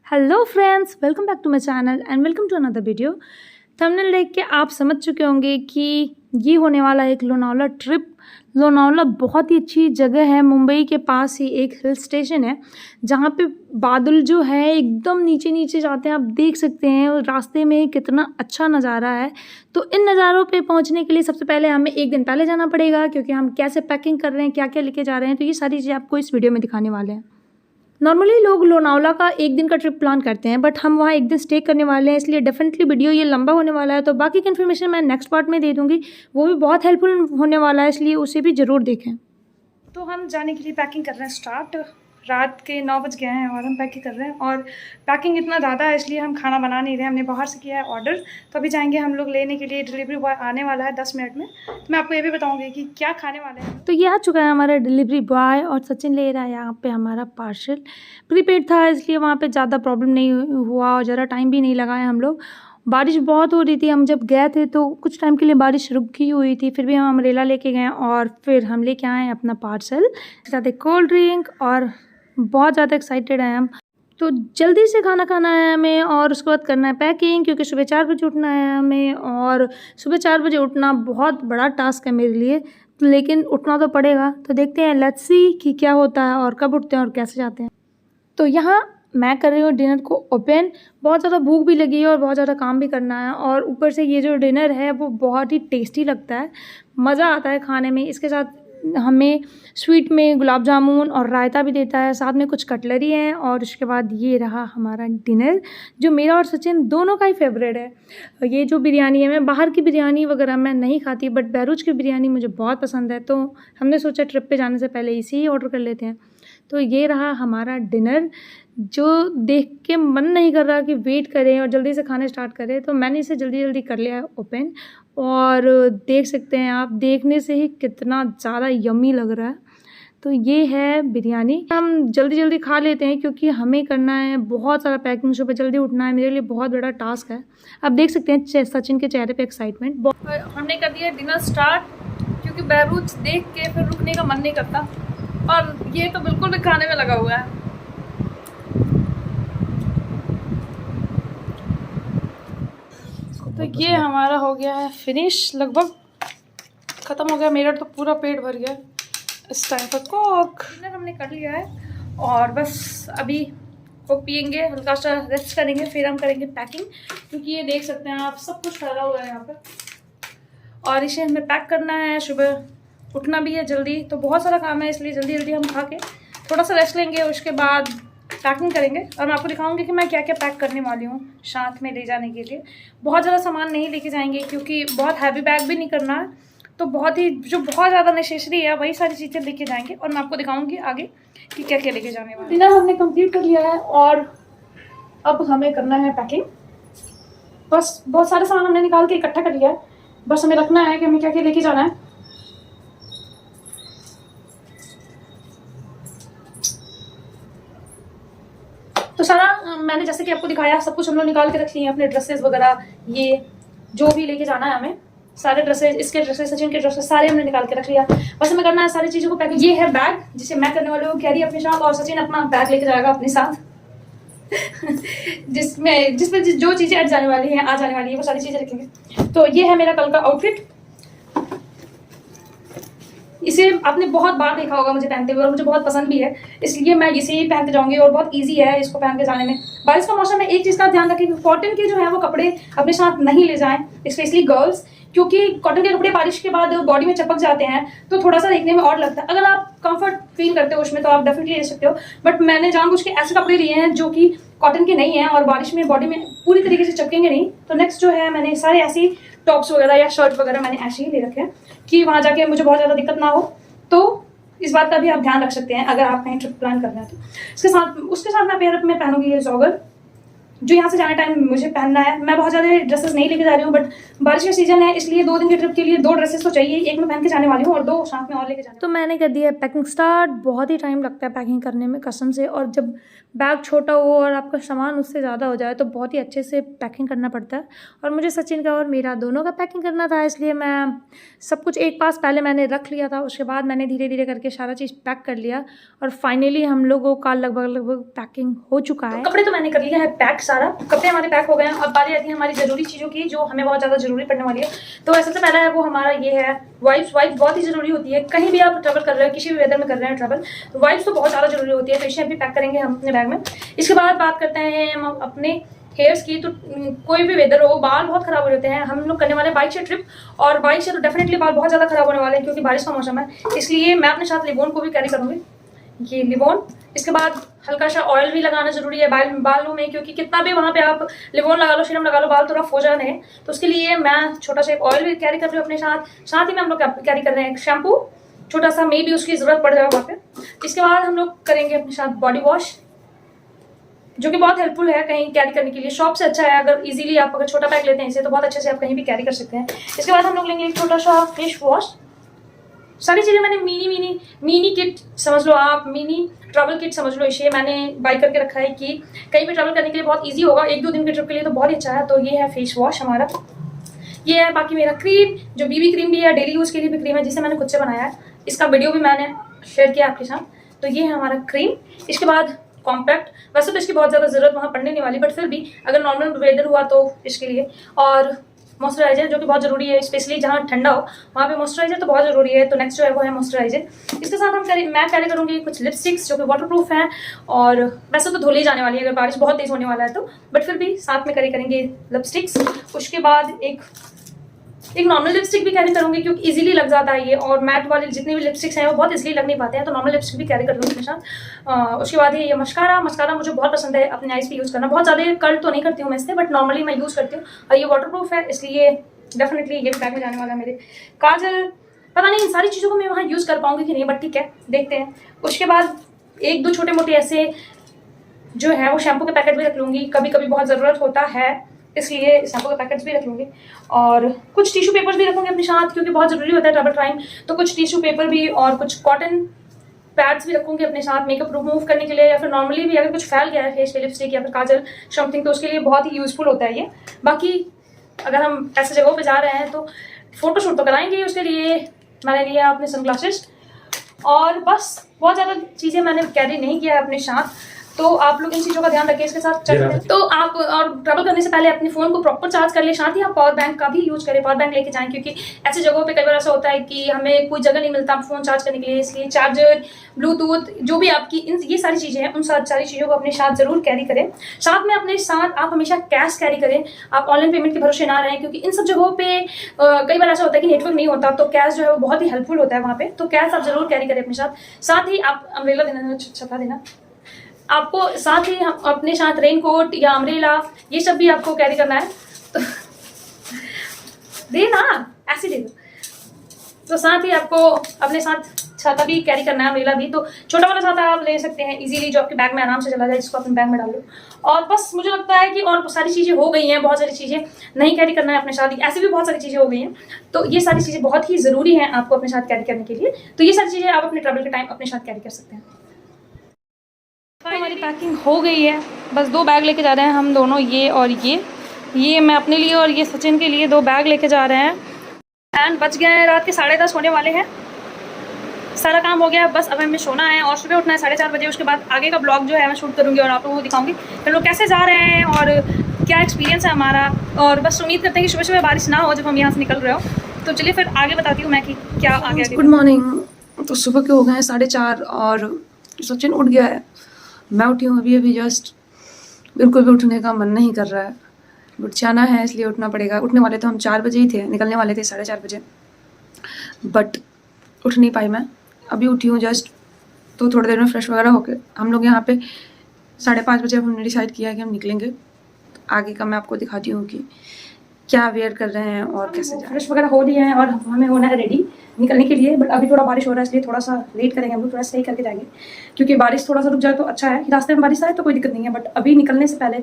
Hello friends, welcome back to my channel and welcome to another video. Thumbnail देख के आप समझ चुके होंगे कि ये होने वाला एक लोनावला ट्रिप। लोनावला बहुत ही अच्छी जगह है, मुंबई के पास ही एक हिल स्टेशन है जहाँ पे बादल जो है एकदम नीचे नीचे जाते हैं। आप देख सकते हैं और रास्ते में कितना अच्छा नज़ारा है। तो इन नज़ारों पे पहुँचने के लिए सबसे पहले हमें एक दिन पहले जाना पड़ेगा, क्योंकि हम कैसे पैकिंग कर रहे हैं, क्या क्या लेके जा रहे हैं, तो ये सारी चीज़ें आपको इस वीडियो में दिखाने वाले हैं। नॉर्मली लोग लोनावला का एक दिन का ट्रिप प्लान करते हैं, बट हम वहाँ एक दिन स्टे करने वाले हैं, इसलिए डेफिनेटली वीडियो ये लंबा होने वाला है। तो बाकी की इन्फॉर्मेशन मैं नेक्स्ट पार्ट में दे दूँगी, वो भी बहुत हेल्पफुल होने वाला है, इसलिए उसे भी ज़रूर देखें। तो हम जाने के लिए पैकिंग कर रहे हैं स्टार्ट। रात के 9 बज गए हैं और हम पैकिंग कर रहे हैं, और पैकिंग इतना ज़्यादा है इसलिए हम खाना बना नहीं रहे हैं, हमने बाहर से किया है ऑर्डर। तो अभी जाएंगे हम लोग लेने के लिए, डिलीवरी बॉय आने वाला है 10 मिनट में। तो मैं आपको ये भी बताऊंगी कि क्या खाने वाले हैं। तो ये आ चुका है हमारा डिलीवरी बॉय और सचिन ले रहा है यहाँ पे हमारा पार्सल। प्रीपेड था इसलिए वहाँ पर ज़्यादा प्रॉब्लम नहीं हुआ और ज़रा टाइम भी नहीं लगाए हम लोग। बारिश बहुत हो रही थी, हम जब गए थे तो कुछ टाइम के लिए बारिश रुकी हुई थी, फिर भी हम अम्ब्रेला लेके गए और फिर हम लेके आए अपना पार्सल, साथ एक कोल्ड ड्रिंक, और बहुत ज़्यादा एक्साइटेड हैं हम। तो जल्दी से खाना खाना है हमें और उसके बाद करना है पैकिंग, क्योंकि सुबह 4 बजे उठना है हमें, और सुबह 4 बजे उठना बहुत बड़ा टास्क है मेरे लिए, लेकिन उठना तो पड़ेगा। तो देखते हैं, लेट्स सी कि क्या होता है और कब उठते हैं और कैसे जाते हैं। तो यहाँ मैं कर रही हूँ डिनर को ओपन। बहुत ज़्यादा भूख भी लगी है और बहुत ज़्यादा काम भी करना है, और ऊपर से ये जो डिनर है वो बहुत ही टेस्टी लगता है, मज़ा आता है खाने में। इसके साथ हमें स्वीट में गुलाब जामुन और रायता भी देता है, साथ में कुछ कटलरी हैं, और उसके बाद ये रहा हमारा डिनर, जो मेरा और सचिन दोनों का ही फेवरेट है। ये जो बिरयानी है, मैं बाहर की बिरयानी वगैरह मैं नहीं खाती, बट बहरूच की बिरयानी मुझे बहुत पसंद है, तो हमने सोचा ट्रिप पे जाने से पहले इसी ही ऑर्डर कर लेते हैं। तो ये रहा हमारा डिनर, जो देख के मन नहीं कर रहा कि वेट करें और जल्दी से खाने स्टार्ट करें, तो मैंने इसे जल्दी जल्दी कर लिया है ओपन। और देख सकते हैं आप, देखने से ही कितना ज़्यादा यम्मी लग रहा है। तो ये है बिरयानी, हम जल्दी जल्दी खा लेते हैं क्योंकि हमें करना है बहुत सारा पैकिंग, सुबह जल्दी उठना है, मेरे लिए बहुत बड़ा टास्क है। आप देख सकते हैं सचिन के चेहरे पे एक्साइटमेंट। हमने कर दिया डिनर स्टार्ट, क्योंकि बहरूच देख के फिर रुकने का मन नहीं करता, और ये तो बिल्कुल भी खाने में लगा हुआ है। तो ये हमारा हो गया है फिनिश, लगभग ख़त्म हो गया, मेरा तो पूरा पेट भर गया। इस टाइम पर कोक डिनर हमने कर लिया है, और बस अभी कोक पियेंगे, हल्का सा रेस्ट करेंगे, फिर हम करेंगे पैकिंग, क्योंकि ये देख सकते हैं आप सब कुछ फैला हुआ है यहाँ पर, और इसे हमें पैक करना है। सुबह उठना भी है जल्दी, तो बहुत सारा काम है, इसलिए जल्दी जल्दी हम खा के थोड़ा सा रेस्ट लेंगे, उसके बाद पैकिंग करेंगे। और मैं आपको दिखाऊंगी कि मैं क्या क्या पैक करने वाली हूँ साथ में ले जाने के लिए। बहुत ज़्यादा सामान नहीं लेके जाएंगे, क्योंकि बहुत हैवी बैग भी नहीं करना है, तो बहुत ही जो बहुत ज़्यादा नेसेसरी है वही सारी चीज़ें लेके जाएंगे, और मैं आपको दिखाऊंगी आगे कि क्या क्या लेके जाने वाले। डिनर हमने कंप्लीट कर लिया है और अब हमें करना है पैकिंग। बस बहुत सारे सामान हमने निकाल के इकट्ठा कर लिया है, बस हमें रखना है कि हमें क्या क्या लेके जाना है। तो सारा मैंने जैसे कि आपको दिखाया, सब कुछ हम लोग निकाल के रख लिए हैं, अपने ड्रेसेस वगैरह, ये जो भी लेके जाना है हमें, सारे ड्रेसेस, इसके ड्रेसेस, सचिन के ड्रेसेस, सारे हमने निकाल के रख लिया। बस हमें करना है सारी चीज़ों को पैकिंग। ये है बैग जिसे मैं करने वाली हूँ कैरी अपने साथ, और सचिन अपना बैग लेके जाएगा अपने साथ जिसमें जो चीज़ें आज जाने वाली हैं, आज आने वाली है, वो सारी चीज़ें रखेंगे। तो ये है मेरा कल का आउटफिट। इसे आपने बहुत बार देखा होगा मुझे पहनते हुए, और मुझे बहुत पसंद भी है, इसलिए मैं इसे ही पहनते जाऊंगी, और बहुत इजी है इसको पहन के जाने में। बारिश का मौसम में एक चीज़ का ध्यान रखें कि कॉटन के जो है वो कपड़े अपने साथ नहीं ले जाएं, स्पेशली गर्ल्स, क्योंकि कॉटन के कपड़े बारिश के बाद बॉडी में चिपक जाते हैं, तो थोड़ा सा देखने में और लगता है। अगर आप कंफर्ट फील करते हो उसमें तो आप डेफिनेटली ले सकते हो, बट मैंने जानबूझ के ऐसे कपड़े लिए हैं जो कि कॉटन के नहीं हैं और बारिश में बॉडी में पूरी तरीके से चिपकेंगे नहीं। तो नेक्स्ट जो है, मैंने सारे ऐसी टॉप्स वगैरह या शर्ट वगैरह मैंने ऐसे ही ले रखे हैं कि वहाँ जाके मुझे बहुत ज़्यादा दिक्कत ना हो। तो इस बात का भी आप ध्यान रख सकते हैं अगर आप कहीं ट्रिप प्लान करना है तो। उसके साथ मैं पेयर में पहनूंगी ये जॉगर, जो यहाँ से जाने टाइम मुझे पहनना है। मैं बहुत ज़्यादा ड्रेसेस नहीं लेके जा रही हूँ, बट बारिश का सीजन है इसलिए 2 दिन की ट्रिप के लिए 2 ड्रेसेस तो चाहिए। एक मैं पहन के जाने वाली हूँ और 2 साथ में और लेके जाने। तो मैंने कर दिया पैकिंग स्टार्ट। बहुत ही टाइम लगता है पैकिंग करने में कसम से, और जब बैग छोटा हो और आपका सामान उससे ज़्यादा हो जाए तो बहुत ही अच्छे से पैकिंग करना पड़ता है। और मुझे सचिन का और मेरा दोनों का पैकिंग करना था, इसलिए मैं सब कुछ एक पास पहले मैंने रख लिया था। उसके बाद मैंने धीरे धीरे करके सारा चीज़ पैक कर लिया और फाइनली हम लोगों का लगभग पैकिंग हो चुका है। कपड़े तो मैंने कर लिया है पैक, सारा कपड़े हमारे पैक हो गए हैं। अब बारी आती है हमारी ज़रूरी चीज़ों की जो हमें बहुत ज़्यादा ज़रूरी पड़ने वाली है। तो सबसे पहला है वो हमारा ये है वाइप्स। वाइप्स बहुत ही ज़रूरी होती है, कहीं भी आप ट्रैवल कर रहे हो, किसी भी वेदर में कर रहे हैं ट्रैवल, तो वाइप्स तो बहुत ज़्यादा ज़रूरी होती है। फेशियल भी पैक करेंगे हम अपने बैग में। इसके बाद बात करते हैं हम अपने हेयर्स की। तो कोई भी वेदर हो, बाल बहुत खराब हो जाते हैं। हम लोग करने वाले बाइक से ट्रिप, और बाइक से तो डेफिनेटली बाल बहुत ज़्यादा खराब होने वाले हैं क्योंकि बारिश का मौसम है। इसलिए मैं अपने साथ लिबोन को भी कैरी करूँगी, ये लिबोन। इसके बाद हल्का सा ऑयल भी लगाना जरूरी है बालों में, क्योंकि कितना भी वहाँ पे आप लिबोन लगा लो, सीरम लगा लो, बाल थोड़ा हो जाने हैं। तो उसके लिए मैं छोटा सा एक ऑयल भी कैरी कर रही हूँ अपने साथ। साथ ही में हम लोग कैरी कर रहे हैं एक शैम्पू छोटा सा, मे भी उसकी ज़रूरत पड़ जाए वहाँ पे। इसके बाद हम लोग करेंगे अपने साथ बॉडी वॉश, जो कि बहुत हेल्पफुल है कहीं कैरी करने के लिए। शॉप से अच्छा है, अगर इजीली आप अगर छोटा बैग लेते हैं इसे तो बहुत अच्छे से आप कहीं भी कैरी कर सकते हैं। इसके बाद हम लोग लेंगे एक छोटा सा फेस वॉश। सारी चीज़ें मैंने मिनी किट समझ लो आप, मिनी ट्रैवल किट समझ लो इसे। मैंने बाई करके रखा है कि कहीं भी ट्रैवल करने के लिए बहुत ईजी होगा, 1-2 दिन की ट्रिप के लिए तो बहुत ही अच्छा है। तो ये है फेस वॉश हमारा, ये है बाकी मेरा क्रीम, जो बीबी क्रीम भी है, डेली यूज़ के लिए भी क्रीम है, जिसे मैंने खुद से बनाया है। इसका वीडियो भी मैंने शेयर किया आपके साथ। तो ये है हमारा क्रीम। इसके बाद कॉम्पैक्ट, वैसे तो इसकी बहुत ज़्यादा ज़रूरत वहाँ पड़ने नहीं वाली, बट फिर भी अगर नॉर्मल वेदर हुआ तो इसके लिए। और मॉइस्चराइजर जो कि बहुत ज़रूरी है, स्पेशली जहाँ ठंडा हो वहाँ पे मॉइस्चराइजर तो बहुत ज़रूरी है। तो नेक्स्ट जो है वो है मॉइस्चराइजर। इसके साथ मैं कैरी करूँगी कुछ लिपस्टिक्स जो कि वाटरप्रूफ हैं, और वैसे तो धुल ही जाने वाली है अगर बारिश बहुत तेज़ होने वाला है तो, बट फिर भी साथ में कैरी करेंगे लिपस्टिक्स। उसके बाद एक नॉर्मल लिपस्टिक भी कैरी करूंगी क्योंकि इजीली लग जाता है ये, और मैट वाले जितने भी लिपस्टिक्स हैं वो बहुत इजीली लग नहीं पाते हैं, तो नॉर्मल लिपस्टिक भी कैरी कर लूँगी अपने साथ। उसके बाद ये मस्कारा मुझे बहुत पसंद है अपने आईज पे यूज़ करना। बहुत ज़्यादा कर्ल तो नहीं करती हूँ मैं इससे, बट नॉर्मली मैं यूज़ करती हूँ, और ये वाटरप्रूफ है इसलिए डेफिनेटली ये बैग में जाने वाला है मेरे। काजल, पता नहीं इन सारी चीज़ों को मैं वहाँ यूज़ कर पाऊंगी कि नहीं, बट ठीक है देखते हैं। उसके बाद 1-2 छोटे मोटे ऐसे जो है वो शैम्पू के पैकेट भी रख लूँगी, कभी कभी बहुत ज़रूरत होता है इसलिए शैम्पू के पैकेट्स भी रख लूँगी। और कुछ टिश्यू पेपर्स भी रखूँगी अपने साथ क्योंकि बहुत ज़रूरी होता है ट्रैवल टाइम, तो कुछ टिश्यू पेपर भी और कुछ कॉटन पैड्स भी रखूँगी अपने साथ मेकअप रिमूव करने के लिए, या फिर नॉर्मली भी अगर कुछ फैल गया है फेस पे लिपस्टिक या फिर काजल समथिंग तो उसके लिए बहुत ही यूज़फुल होता है ये। बाकी अगर हम ऐसे जगहों पे जा रहे हैं तो फोटोशूट तो कराएंगे, उसके लिए मैंने लिया अपने सनग्लासेस। और बस बहुत ज़्यादा चीज़ें मैंने कैरी नहीं किया है अपने साथ, तो आप लोग इन चीज़ों का ध्यान रखें इसके साथ चलते। तो आप और ट्रैवल करने से पहले अपने फ़ोन को प्रॉपर चार्ज कर ले, साथ ही आप पावर बैंक का भी यूज़ करें, पावर बैंक लेके जाएं, क्योंकि ऐसे जगहों पे कई बार ऐसा होता है कि हमें कोई जगह नहीं मिलता फ़ोन चार्ज करने के लिए, इसलिए चार्जर, ब्लूटूथ, जो भी आपकी ये सारी चीज़ें हैं उन सारी चीज़ों को अपने साथ ज़रूर कैरी करें। साथ में अपने साथ आप हमेशा कैश कैरी करें, आप ऑनलाइन पेमेंट के भरोसे ना रहें, क्योंकि इन सब जगहों पर कई बार ऐसा होता है कि नेटवर्क नहीं होता, तो कैश जो है वो बहुत ही हेल्पफुल होता है वहाँ पर। तो कैश आप ज़रूर कैरी करें अपने साथ। साथ ही आप अम्ब्रेला देना, छता देना आपको, साथ ही अपने साथ रेनकोट या अम्ब्रेला ये सब भी आपको कैरी करना है, तो दे ना ऐसे दे दो। तो साथ ही आपको अपने साथ छाता भी कैरी करना है, अम्ब्रेला भी। तो छोटा वाला छाता आप ले सकते हैं इजीली, जो आपके बैग में आराम से चला जाए, जिसको अपने बैग में डाल लो। और बस मुझे लगता है कि और सारी चीज़ें हो गई हैं, बहुत सारी चीज़ें नहीं कैरी करना है अपने साथ, ऐसी भी बहुत सारी चीज़ें हो गई हैं। तो ये सारी चीज़ें बहुत ही ज़रूरी हैं आपको अपने साथ कैरी करने के लिए, तो ये सारी चीज़ें आप अपने ट्रैवल के टाइम अपने साथ कैरी कर सकते हैं। हमारी पैकिंग हो गई है, बस 2 बैग लेके जा रहे हैं हम दोनों, ये और ये मैं अपने लिए और ये सचिन के लिए 2 बैग लेके जा रहे हैं। एंड बच गए हैं रात के 10:30 होने वाले हैं, सारा काम हो गया, बस अब हमें सोना है और सुबह उठना है 4:30 बजे। उसके बाद आगे का ब्लॉग जो है मैं शूट करूँगी और आप लोगों को दिखाऊंगी हम लोग कैसे जा रहे हैं और क्या एक्सपीरियंस है हमारा। और बस उम्मीद करते हैं कि सुबह बारिश ना हो जब हम यहाँ से निकल रहे हो। तो चलिए फिर आगे बताती हूँ मैं कि क्या आगे। Good morning. तो सुबह के हो गए हैं 4:30 और सचिन उठ गया है, मैं उठी हूँ अभी जस्ट। बिल्कुल भी उठने का मन नहीं कर रहा है, बट जाना है इसलिए उठना पड़ेगा। उठने वाले तो हम 4 बजे ही थे, निकलने वाले थे 4:30 बजे, बट उठ नहीं पाई मैं। अभी उठी हूँ जस्ट, तो थोड़ी देर में फ्रेश वगैरह होकर हम लोग यहाँ पे 5:30 बजे अब हमने डिसाइड किया है कि हम निकलेंगे। आगे का मैं आपको दिखाती हूँ कि क्या वेयर कर रहे हैं और कैसे जा। फ्रेश वगैरह हो रही है और हमें होना है रेडी, निकलने के लिए, बट अभी थोड़ा बारिश हो रहा है इसलिए थोड़ा सा लेट करेंगे हम लोग, थोड़ा सही करके जाएंगे, क्योंकि बारिश थोड़ा सा रुक जाए तो अच्छा है। रास्ते में बारिश आए तो कोई दिक्कत नहीं है, बट अभी निकलने से पहले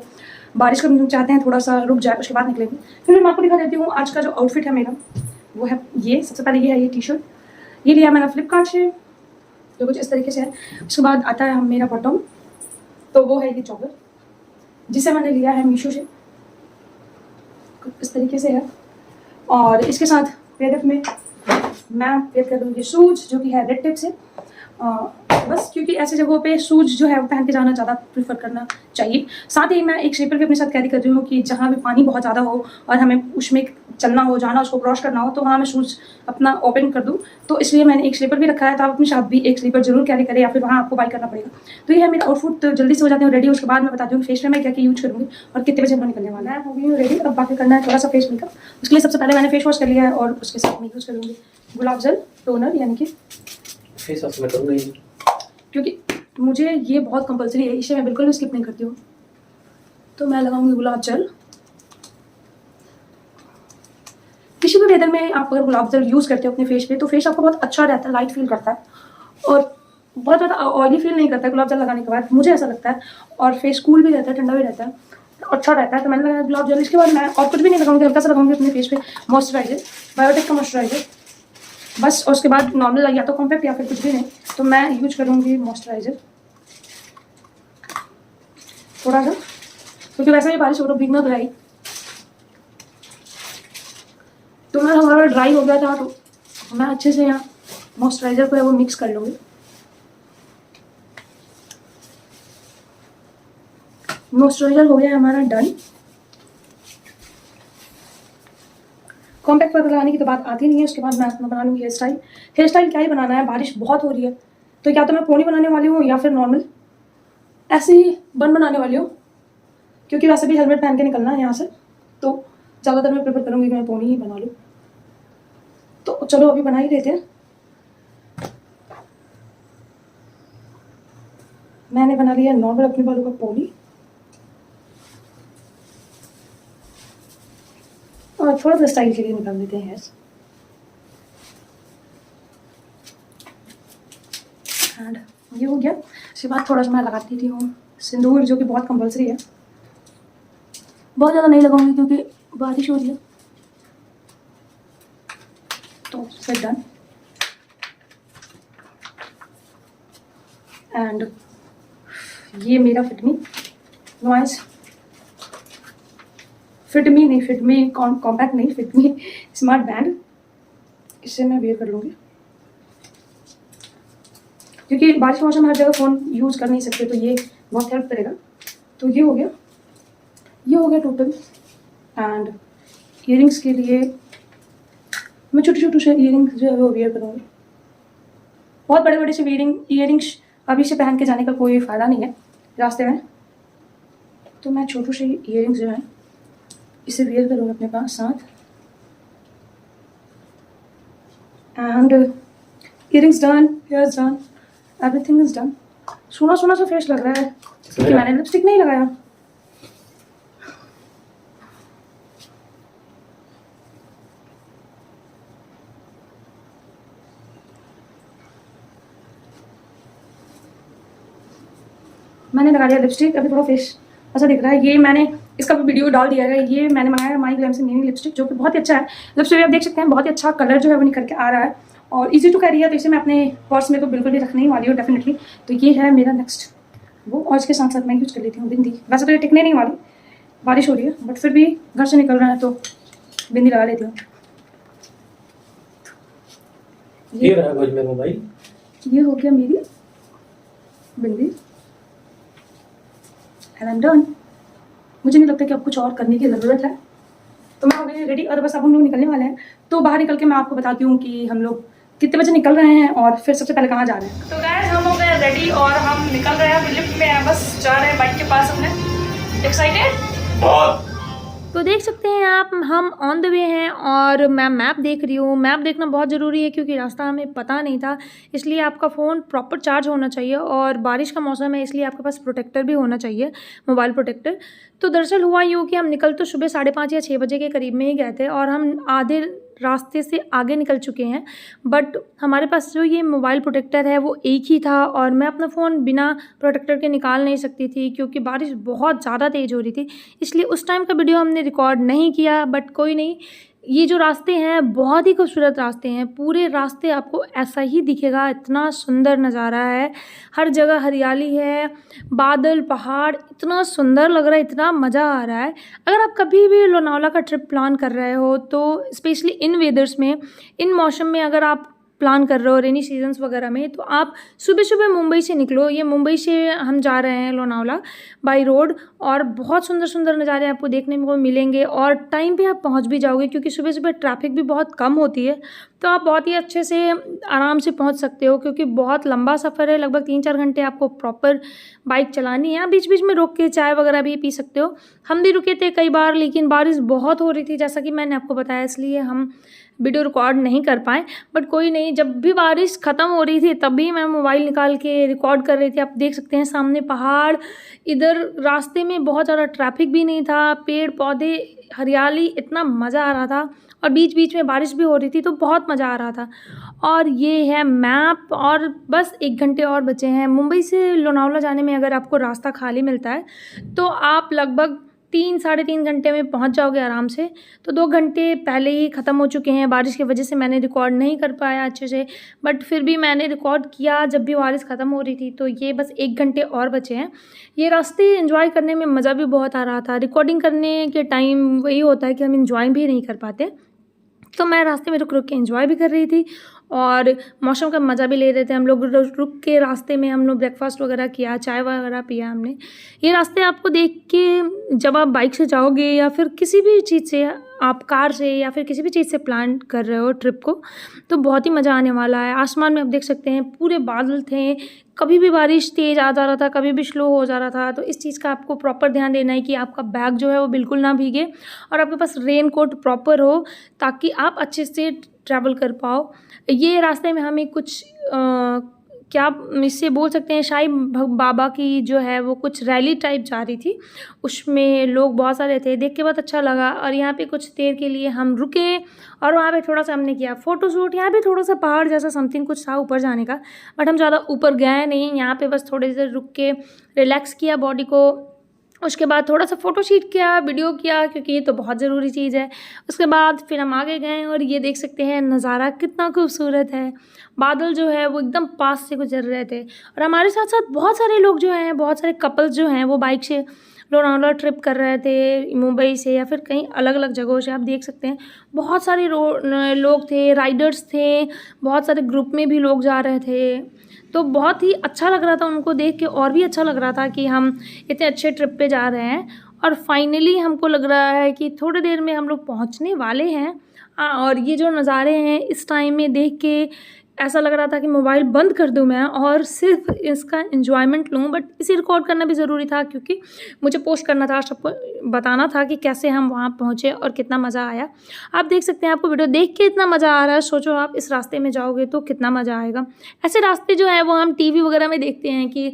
बारिश का हम चाहते हैं थोड़ा सा रुक जाए, उसके बाद निकलेंगे। फिर मैं आपको दिखा देती हूँ आज का जो आउटफिट है मेरा, वो है ये। सबसे पहले ये है ये टी शर्ट, ये लिया मैंने फ्लिपकार्ट से, जो कुछ इस तरीके से है। उसके बाद आता है मेरा बॉटम, तो वो है ये जॉगर, जिसे मैंने लिया है मीशो से, कुछ इस तरीके से है। और इसके साथ पैर में मैं वेयर कर दूँगी शूज, जो कि है रेड टिप से। बस क्योंकि ऐसी जगहों पे शूज जो है वो पहन के जाना ज़्यादा प्रीफर करना चाहिए। साथ ही मैं एक स्लीपर भी अपने साथ कैरी कर रही हूँ कि जहाँ भी पानी बहुत ज़्यादा हो और हमें उसमें चलना हो, जाना, उसको क्रॉस करना हो, तो वहाँ मैं शूज़ अपना ओपन कर दूँ, तो इसलिए मैंने एक स्लीपर भी रखा है। तो आप अपने साथ भी एक स्लीपर जरूर कैरी करें, या फिर वहाँ आपको बाई करना पड़ेगा। तो ये है मेरा आउटफिट। तो जल्दी से हो जाते हैं रेडी, उसके बाद मैं बता दूँ फेस में मैं क्या क्या यूज करूँगी और कितने बजे हम निकलने वाला है। हो गई हूँ रेडी, अब बाकी करना है थोड़ा सा फेस मेकअप। उसके लिए सबसे पहले मैंने फेस वॉश कर लिया है और उसके साथ मैं यूज़ करूँगी गुलाब जल टोनर, यानी कि फेस वॉश में करूँगा ही, क्योंकि मुझे ये बहुत कंपलसरी है, इसे मैं बिल्कुल भी स्किप नहीं करती हूँ। तो मैं लगाऊंगी गुलाब जल। किसी भी वेदर में आप अगर गुलाब जल यूज़ करते हो अपने फेस पे, तो फेस आपका बहुत अच्छा रहता है, लाइट फील करता है और बहुत ज़्यादा ऑयली फील नहीं करता है गुलाब जल लगाने के बाद, मुझे ऐसा लगता है। और फेस कूल भी रहता है, ठंडा भी रहता है, अच्छा रहता है। तो मैंने लगाया गुलाब जल। इसके बाद मैं और कुछ भी नहीं लगाऊंगी, हल्का सा लगाऊंगी अपने फेस पे मॉइस्चराइजर, बायोटिक का मॉइस्चराइजर बस। और उसके बाद नॉर्मल या तो कॉम्पैक्ट या फिर कुछ भी नहीं, तो मैं यूज करूँगी मॉइस्चराइजर थोड़ा सा, क्योंकि वैसे ही बारिश हो रहा, भीगना तो है ही। तो मैं हमारा ड्राई हो गया था, तो मैं अच्छे से यहाँ मॉइस्चराइजर को है वो मिक्स कर लूँगी। मॉइस्चराइजर हो गया हमारा डन। कॉम्पैक्ट पर लगाने की तो बात आती नहीं है। उसके बाद मैं अपना बना लूँगी हेयर स्टाइल। हेयर स्टाइल क्या ही बनाना है, बारिश बहुत हो रही है, तो या तो मैं पोनी बनाने वाली हूँ या फिर नॉर्मल ऐसे ही बन बनाने वाली हूँ, क्योंकि वैसे भी हेलमेट पहन के निकलना है यहाँ से, तो ज़्यादातर मैं प्रेफर करूँगी कि मैं पोनी ही बना लूँ। तो चलो अभी बना ही लेते हैं। मैंने बना लिया नॉर्मल अपने बालों का पोनी, और थोड़ा सा स्टाइल के लिए निकाल देते हैं हेयर। एंड ये हो गया। इसके बाद थोड़ा सा मैं लगा देती हूँ सिंदूर, जो कि बहुत कंपलसरी है। बहुत ज़्यादा नहीं लगाऊंगी क्योंकि बारिश हो रही है। तो फिर डन। एंड ये मेरा फिटमी नॉइस, फिटमी नहीं, फिटमी कॉम्पैक्ट नहीं, फिटमी स्मार्ट बैंड, इससे मैं वेयर कर लूँगी, क्योंकि बारिश के मौसम में हर जगह फ़ोन यूज़ कर नहीं सकते, तो ये बहुत हेल्प करेगा। तो ये हो गया, ये हो गया टोटल। एंड ईयरिंग्स के लिए मैं छोटे छोटे से ईयरिंग्स जो है वो वेयर करूँगी। बहुत बड़े बड़े से ईयरिंग्स अभी से पहन के जाने का कोई फ़ायदा नहीं है रास्ते में, तो मैं छोटे से ईयरिंग्स जो है इसे वेयर करूँगी अपने पास साथ। And earrings done, hairs done, everything is done. सोना सोना सा फेस लग रहा है क्योंकि मैंने लिपस्टिक नहीं लगाया। मैंने लगा लिया लिपस्टिक, अभी थोड़ा फेस ऐसा दिख रहा है। ये मैंने इसका भी वीडियो डाल दिया है। ये मैंने मंगाया है माई ग्लैम से मिनी लिपस्टिक, जो कि बहुत ही अच्छा है। लिपस्टिक आप देख सकते हैं, बहुत ही अच्छा कलर जो है वो निकल के आ रहा है और इजी टू कैरी है, तो इसे मैं अपने पर्स में तो बिल्कुल भी रखने ही वाली हूँ डेफिनेटली। तो ये है मेरा नेक्स्ट वो, और इसके साथ साथ मैं यूज़ कर लेती हूँ बिंदी। वैसे तो ये टिकने नहीं वाली, बारिश हो रही है, बट फिर भी घर से निकल रहा है तो बिंदी लगा लेती हूँ। ये रहा कुछ मेरे मोबाइल, ये हो गया मेरी बिंदी एंड आई एम डन। मुझे नहीं लगता कि अब कुछ और करने की ज़रूरत है, तो मैं हो गई रेडी और बस अब हम लोग निकलने वाले हैं। तो बाहर निकल के मैं आपको बताती हूँ कि हम लोग कितने बजे निकल रहे हैं और फिर सबसे पहले कहाँ जा रहे हैं। तो गाइस हम हो गए रेडी और हम निकल रहे हैं, लिफ्ट में हैं, बस जा रहे हैं बाइक के पास अपने। एक्साइटेड बहुत। तो देख सकते हैं आप, हम ऑन द वे हैं और मैं मैप देख रही हूँ। मैप देखना बहुत ज़रूरी है क्योंकि रास्ता हमें पता नहीं था, इसलिए आपका फ़ोन प्रॉपर चार्ज होना चाहिए और बारिश का मौसम है इसलिए आपके पास प्रोटेक्टर भी होना चाहिए, मोबाइल प्रोटेक्टर। तो दरअसल हुआ यूँ कि हम निकल तो सुबह 5:30 या 6 बजे के करीब में ही गए थे और हम आधे रास्ते से आगे निकल चुके हैं, बट हमारे पास जो ये मोबाइल प्रोटेक्टर है वो एक ही था और मैं अपना फ़ोन बिना प्रोटेक्टर के निकाल नहीं सकती थी क्योंकि बारिश बहुत ज़्यादा तेज़ हो रही थी, इसलिए उस टाइम का वीडियो हमने रिकॉर्ड नहीं किया। बट कोई नहीं, ये जो रास्ते हैं बहुत ही खूबसूरत रास्ते हैं, पूरे रास्ते आपको ऐसा ही दिखेगा, इतना सुंदर नज़ारा है, हर जगह हरियाली है, बादल, पहाड़, इतना सुंदर लग रहा है, इतना मज़ा आ रहा है। अगर आप कभी भी लोनावला का ट्रिप प्लान कर रहे हो तो स्पेशली इन वेदर्स में, इन मौसम में अगर आप प्लान कर रहे हो रेनी सीजन्स वगैरह में, तो आप सुबह सुबह मुंबई से निकलो। ये मुंबई से हम जा रहे हैं लोनावला बाई रोड और बहुत सुंदर सुंदर नज़ारे आपको देखने को मिलेंगे और टाइम पे आप पहुंच भी जाओगे क्योंकि सुबह सुबह ट्रैफिक भी बहुत कम होती है, तो आप बहुत ही अच्छे से आराम से पहुंच सकते हो क्योंकि बहुत लंबा सफ़र है, लगभग 3-4 घंटे आपको प्रॉपर बाइक चलानी है। बीच बीच में रोक के चाय वगैरह भी पी सकते हो। हम भी रुके थे कई बार, लेकिन बारिश बहुत हो रही थी जैसा कि मैंने आपको बताया, इसलिए हम वीडियो रिकॉर्ड नहीं कर पाए। बट कोई नहीं, जब भी बारिश ख़त्म हो रही थी तभी मैं मोबाइल निकाल के रिकॉर्ड कर रही थी। आप देख सकते हैं सामने पहाड़, इधर रास्ते में बहुत ज़्यादा ट्रैफिक भी नहीं था, पेड़ पौधे, हरियाली, इतना मज़ा आ रहा था और बीच बीच में बारिश भी हो रही थी तो बहुत मज़ा आ रहा था। और ये है मैप और बस 1 घंटे और बचे हैं। मुंबई से लोनावला जाने में अगर आपको रास्ता खाली मिलता है तो आप लगभग 3-3.5 घंटे में पहुंच जाओगे आराम से। तो 2 घंटे पहले ही ख़त्म हो चुके हैं, बारिश की वजह से मैंने रिकॉर्ड नहीं कर पाया अच्छे से, बट फिर भी मैंने रिकॉर्ड किया जब भी बारिश ख़त्म हो रही थी। तो ये बस 1 घंटे और बचे हैं। ये रास्ते एंजॉय करने में मज़ा भी बहुत आ रहा था। रिकॉर्डिंग करने के टाइम वही होता है कि हम एंजॉय भी नहीं कर पाते, तो मैं रास्ते में रुक रुक के एंजॉय भी कर रही थी और मौसम का मज़ा भी ले रहे थे। हम लोग रुक के रास्ते में हम लोग ब्रेकफास्ट वगैरह किया, चाय वगैरह पिया हमने। ये रास्ते आपको देख के जब आप बाइक से जाओगे या फिर किसी भी चीज़ से, आप कार से या फिर किसी भी चीज़ से प्लान कर रहे हो ट्रिप को, तो बहुत ही मज़ा आने वाला है। आसमान में आप देख सकते हैं पूरे बादल थे, कभी भी बारिश तेज़ आ जा रहा था, कभी भी स्लो हो जा रहा था। तो इस चीज़ का आपको प्रॉपर ध्यान देना है कि आपका बैग जो है वो बिल्कुल ना भीगे और आपके पास रेन कोट प्रॉपर हो ताकि आप अच्छे से ट्रैवल कर पाओ। ये रास्ते में हमें कुछ क्या इससे बोल सकते हैं, साईं बाबा की जो है वो कुछ रैली टाइप जा रही थी, उसमें लोग बहुत सारे थे, देख के बहुत अच्छा लगा। और यहाँ पे कुछ देर के लिए हम रुके और वहाँ पे थोड़ा सा हमने किया फ़ोटोशूट। यहाँ पे थोड़ा सा पहाड़ जैसा समथिंग कुछ था ऊपर जाने का, बट हम ज़्यादा ऊपर गए नहीं, यहाँ पे बस थोड़ी देर रुक के रिलैक्स किया बॉडी को। उसके बाद थोड़ा सा फ़ोटो शूट किया, वीडियो किया, क्योंकि ये तो बहुत ज़रूरी चीज़ है। उसके बाद फिर हम आगे गए और ये देख सकते हैं नज़ारा कितना खूबसूरत है। बादल जो है वो एकदम पास से गुजर रहे थे और हमारे साथ साथ बहुत सारे लोग जो हैं, बहुत सारे कपल्स जो हैं वो बाइक से लोनावला ट्रिप कर रहे थे, मुंबई से या फिर कहीं अलग अलग जगहों से। आप देख सकते हैं बहुत सारे लोग थे, राइडर्स थे, बहुत सारे ग्रुप में भी लोग जा रहे थे। तो बहुत ही अच्छा लग रहा था उनको देख के, और भी अच्छा लग रहा था कि हम इतने अच्छे ट्रिप पे जा रहे हैं। और फाइनली हमको लग रहा है कि थोड़ी देर में हम लोग पहुंचने वाले हैं। और ये जो नज़ारे हैं इस टाइम में देख के ऐसा लग रहा था कि मोबाइल बंद कर दूं मैं और सिर्फ इसका एंजॉयमेंट लूं। बट इसे रिकॉर्ड करना भी ज़रूरी था क्योंकि मुझे पोस्ट करना था, सबको बताना था कि कैसे हम वहाँ पहुँचे और कितना मज़ा आया। आप देख सकते हैं, आपको वीडियो देख के इतना मज़ा आ रहा है, सोचो आप इस रास्ते में जाओगे तो कितना मज़ा आएगा। ऐसे रास्ते जो है वो हम टीवी वगैरह में देखते हैं कि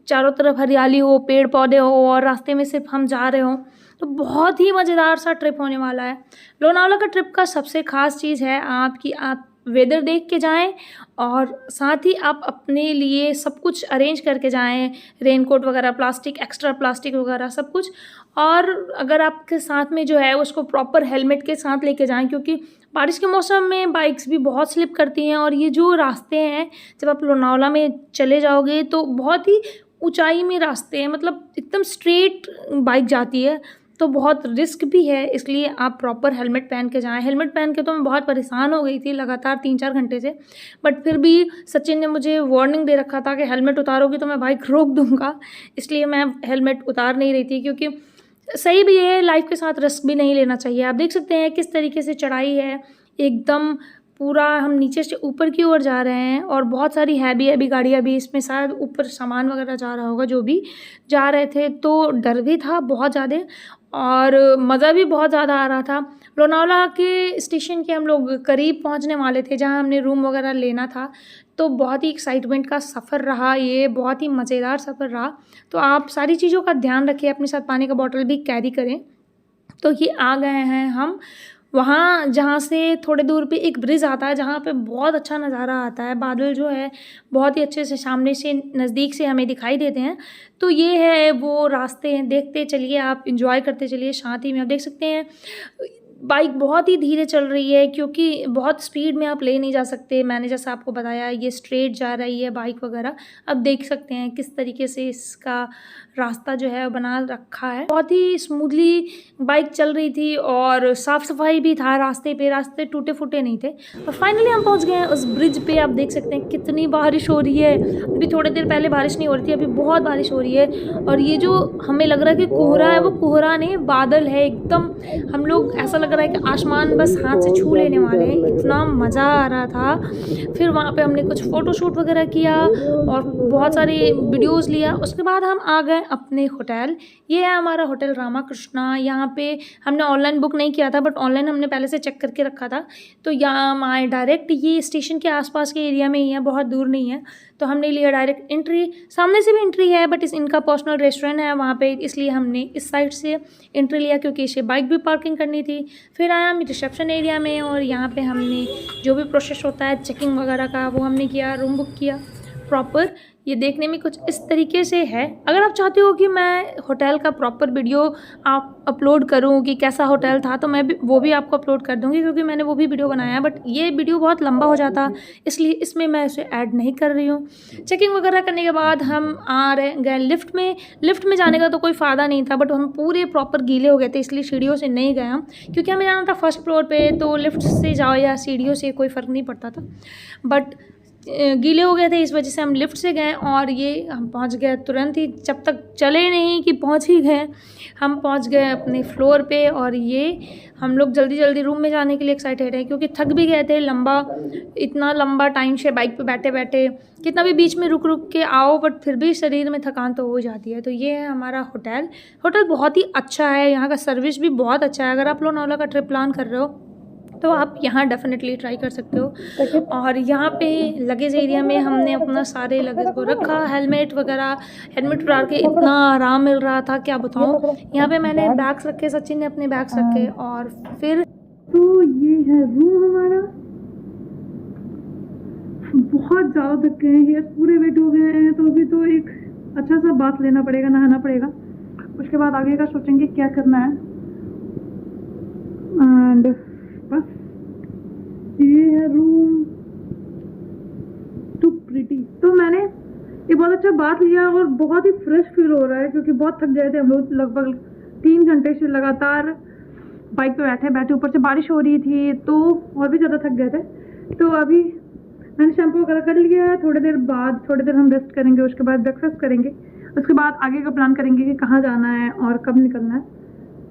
चारों तरफ हरियाली हो, पेड़ पौधे हो और रास्ते में सिर्फ हम जा रहे हों। तो बहुत ही मज़ेदार सा ट्रिप होने वाला है। लोनावला का ट्रिप का सबसे ख़ास चीज़ है आपकी आप वेदर देख के जाएं और साथ ही आप अपने लिए सब कुछ अरेंज करके जाएं, रेनकोट वगैरह, प्लास्टिक, एक्स्ट्रा प्लास्टिक वगैरह सब कुछ। और अगर आपके साथ में जो है उसको प्रॉपर हेलमेट के साथ लेके जाएं क्योंकि बारिश के मौसम में बाइक्स भी बहुत स्लिप करती हैं। और ये जो रास्ते हैं जब आप लोनावला में चले जाओगे तो बहुत ही ऊंचाई में रास्ते हैं, मतलब एकदम स्ट्रेट बाइक जाती है, तो बहुत रिस्क भी है, इसलिए आप प्रॉपर हेलमेट पहन के जाएं। हेलमेट पहन के तो मैं बहुत परेशान हो गई थी लगातार 3-4 घंटे से, बट फिर भी सचिन ने मुझे वार्निंग दे रखा था कि हेलमेट उतारोगी तो मैं बाइक रोक दूंगा, इसलिए मैं हेलमेट उतार नहीं रही थी क्योंकि सही भी है, लाइफ के साथ रिस्क भी नहीं लेना चाहिए। आप देख सकते हैं किस तरीके से चढ़ाई है, एकदम पूरा हम नीचे से ऊपर की ओर जा रहे हैं और बहुत सारी हैवी गाड़ियाँ भी, इसमें शायद ऊपर सामान वगैरह जा रहा होगा, जो भी जा रहे थे। तो डर भी था बहुत ज़्यादा और मज़ा भी बहुत ज़्यादा आ रहा था। लोनावला के स्टेशन के हम लोग करीब पहुंचने वाले थे जहां हमने रूम वगैरह लेना था, तो बहुत ही एक्साइटमेंट का सफ़र रहा, ये बहुत ही मज़ेदार सफ़र रहा। तो आप सारी चीज़ों का ध्यान रखें, अपने साथ पानी का बॉटल भी कैरी करें। तो ये आ गए हैं हम वहाँ जहाँ से थोड़े दूर पे एक ब्रिज आता है जहाँ पे बहुत अच्छा नज़ारा आता है, बादल जो है बहुत ही अच्छे से सामने से नज़दीक से हमें दिखाई देते हैं। तो ये है वो रास्ते हैं, देखते चलिए आप, एंजॉय करते चलिए शांति में। आप देख सकते हैं बाइक बहुत ही धीरे चल रही है क्योंकि बहुत स्पीड में आप ले नहीं जा सकते। मैंने जैसा आपको बताया ये स्ट्रेट जा रही है बाइक वगैरह। अब देख सकते हैं किस तरीके से इसका रास्ता जो है बना रखा है, बहुत ही स्मूथली बाइक चल रही थी और साफ़ सफाई भी था रास्ते पे, रास्ते टूटे फूटे नहीं थे। और फाइनली हम पहुंच गए हैं उस ब्रिज पे। आप देख सकते हैं कितनी बारिश हो रही है, अभी थोड़ी देर पहले बारिश नहीं हो रही थी, अभी बहुत बारिश हो रही है। और ये जो हमें लग रहा है कि कोहरा है, वो कोहरा नहीं बादल है एकदम। हम लोग ऐसा लग रहा है कि आसमान बस हाथ से छू लेने वाले हैं, इतना मज़ा आ रहा था। फिर वहाँ पे हमने कुछ फ़ोटोशूट वगैरह किया और बहुत सारी वीडियोज़ लिया। उसके बाद हम आ गए अपने होटल। ये है हमारा होटल रामा कृष्णा। यहाँ पे हमने ऑनलाइन बुक नहीं किया था, बट ऑनलाइन हमने पहले से चेक करके रखा था। तो यहाँ हम आए डायरेक्ट, ये स्टेशन के आसपास के एरिया में ही है, बहुत दूर नहीं है। तो हमने लिया डायरेक्ट एंट्री, सामने से भी एंट्री है बट इनका पर्सनल रेस्टोरेंट है वहाँ पे, इसलिए हमने इस साइड से एंट्री लिया क्योंकि इसे बाइक भी पार्किंग करनी थी। फिर आया हम रिसेप्शन एरिया में और यहाँ पे हमने जो भी प्रोसेस होता है चेकिंग वगैरह का वो हमने किया, रूम बुक किया प्रॉपर। ये देखने में कुछ इस तरीके से है। अगर आप चाहते हो कि मैं होटल का प्रॉपर वीडियो आप अपलोड करूं कि कैसा होटल था, तो मैं भी वो भी आपको अपलोड कर दूंगी क्योंकि मैंने वो भी वीडियो बनाया है, बट ये वीडियो बहुत लंबा हो जाता इसलिए इसमें मैं इसे ऐड नहीं कर रही हूँ। चेकिंग वगैरह करने के बाद हम आ रहे गए लिफ्ट में। लिफ्ट में जाने का तो कोई फ़ायदा नहीं था, बट हम पूरे प्रॉपर गीले हो गए थे इसलिए सीढ़ियों से नहीं गए हम, क्योंकि हमें जाना था फर्स्ट फ्लोर पर। तो लिफ्ट से जाओ या सीढ़ियों से कोई फ़र्क नहीं पड़ता था, बट गीले हो गए थे इस वजह से हम लिफ्ट से गए। और ये हम पहुंच गए तुरंत ही, जब तक चले नहीं कि पहुंच ही गए, हम पहुंच गए अपने फ्लोर पे। और ये हम लोग जल्दी जल्दी रूम में जाने के लिए एक्साइटेड हैं क्योंकि थक भी गए थे, इतना लंबा टाइम से बाइक पे बैठे बैठे, कितना भी बीच में रुक रुक के आओ बट फिर भी शरीर में थकान तो हो जाती है। तो ये है हमारा होटल बहुत ही अच्छा है, यहाँ का सर्विस भी बहुत अच्छा है। अगर आप लोनावला का ट्रिप प्लान कर रहे हो तो आप यहाँ डेफिनेटली ट्राई कर सकते हो। और यहाँ पे लगेज एरिया में हमने अपना सारे लगेज को रखा, हेलमेट उतार के इतना आराम मिल रहा था क्या बताऊँ। यहाँ पे मैंने बैग्स रखे, सचिन ने अपने बैग्स रखे। और फिर तो ये है रूम हमारा। बहुत ज़्यादा थक गए हैं, हेयर पूरे वेट हो गए हैं, तो अभी तो एक अच्छा सा बाथ लेना पड़ेगा, नहाना पड़ेगा। उसके बाद आगे का सोचेंगे क्या करना है। एंड बस ये है रूम, टू प्रिटी। तो मैंने ये बहुत अच्छा बात लिया और बहुत ही फ्रेश फील हो रहा है क्योंकि बहुत थक गए थे हम लोग। लगभग 3 घंटे से लगातार बाइक पे बैठे बैठे, ऊपर से बारिश हो रही थी तो और भी ज़्यादा थक गए थे। तो अभी मैंने शैम्पू वगैरह कर लिया है। थोड़ी देर हम रेस्ट करेंगे, उसके बाद ब्रेकफास्ट करेंगे, उसके बाद आगे का प्लान करेंगे कि कहाँ जाना है और कब निकलना है।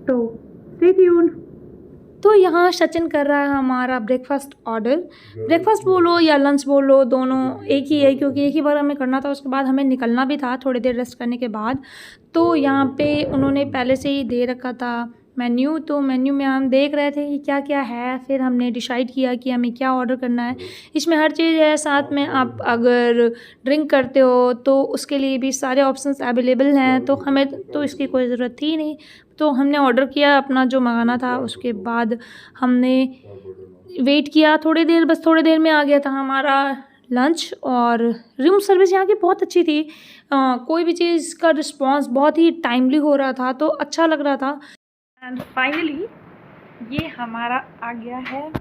तो स्टे ट्यून्ड। तो यहाँ सचिन कर रहा है हमारा ब्रेकफास्ट ऑर्डर। ब्रेकफास्ट बोलो या लंच बोलो, दोनों एक ही है क्योंकि एक ही बार हमें करना था। उसके बाद हमें निकलना भी था थोड़ी देर रेस्ट करने के बाद। तो यहाँ पे उन्होंने पहले से ही दे रखा था मेन्यू, तो मेन्यू में हम देख रहे थे कि क्या क्या है। फिर हमने डिसाइड किया कि हमें क्या ऑर्डर करना है। इसमें हर चीज़ है, साथ में आप अगर ड्रिंक करते हो तो उसके लिए भी सारे ऑप्शंस अवेलेबल हैं। तो हमें तो इसकी कोई ज़रूरत थी नहीं, तो हमने ऑर्डर किया अपना जो मंगाना था। उसके बाद हमने वेट किया थोड़ी देर, बस थोड़ी देर में आ गया था हमारा लंच। और रूम सर्विस यहाँ की बहुत अच्छी थी, कोई भी चीज़ का रिस्पांस बहुत ही टाइमली हो रहा था, तो अच्छा लग रहा था। एंड फाइनली ये हमारा आ गया है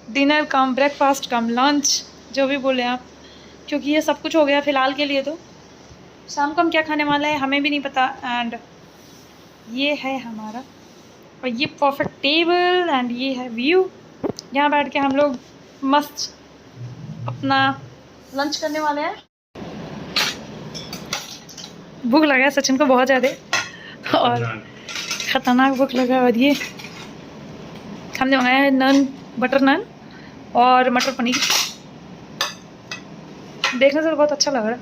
डिनर कम ब्रेकफास्ट कम लंच, जो भी बोले आप, क्योंकि ये सब कुछ हो गया फ़िलहाल के लिए। तो शाम को हम क्या खाने वाला है हमें भी नहीं पता। एंड ये है हमारा, और ये परफेक्ट टेबल एंड ये है व्यू। यहाँ बैठ के हम लोग मस्त अपना लंच करने वाले हैं। भूख लगा है सचिन को बहुत ज़्यादा और ख़तरनाक भूख लगा। और ये हमने मंगाया है नान, बटर नान और मटर पनीर। देखने से तो बहुत अच्छा लग रहा है,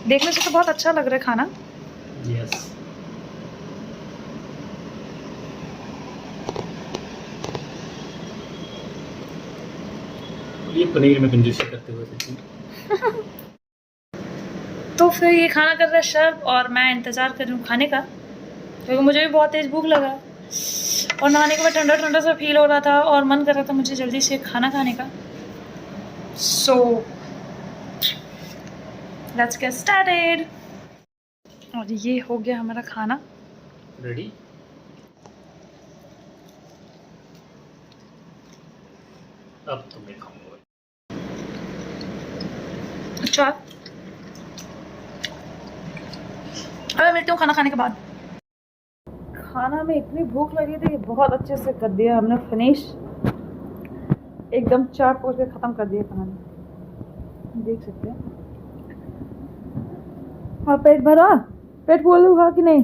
देखने से तो बहुत अच्छा लग रहा है खाना। यस। ये पनीर में कंजूसी करते हुए सचिन। तो फिर ये खाना कर रहा है सर्व और मैं इंतज़ार कर रही हूँ खाने का, क्योंकि मुझे भी बहुत तेज़ भूख लगा। और नहाने के बाद ठंडा ठंडा सा फील हो रहा था और मन कर रहा था मुझे जल्दी से खाना खाने का। So let's get started. और ये हो गया हमारा खाना रेडी। अब तो मैं खाऊंगा। अच्छा, अब मिलती हूँ खाना खाने के बाद। खाना में इतनी भूख लगी थी, बहुत अच्छे से कर दिया हमने फिनिश, एकदम चाट पोच के ख़त्म कर दिया खाना, देख सकते हैं। और पेट भरा, पेट फुल हुआ कि नहीं?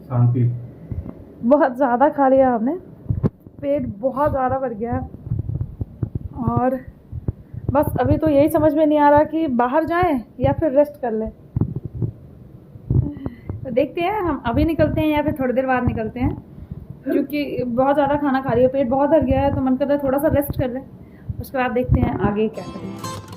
शांति। बहुत ज़्यादा खा लिया हमने, पेट बहुत ज़्यादा भर गया है। और बस अभी तो यही समझ में नहीं आ रहा कि बाहर जाएं या फिर रेस्ट कर लें। तो देखते हैं, हम अभी निकलते हैं या फिर थोड़ी देर बाद निकलते हैं, क्योंकि बहुत ज़्यादा खाना खा रही है, पेट बहुत भर गया है, तो मन कर रहा है थोड़ा सा रेस्ट कर लें, उसके बाद देखते हैं आगे क्या करें।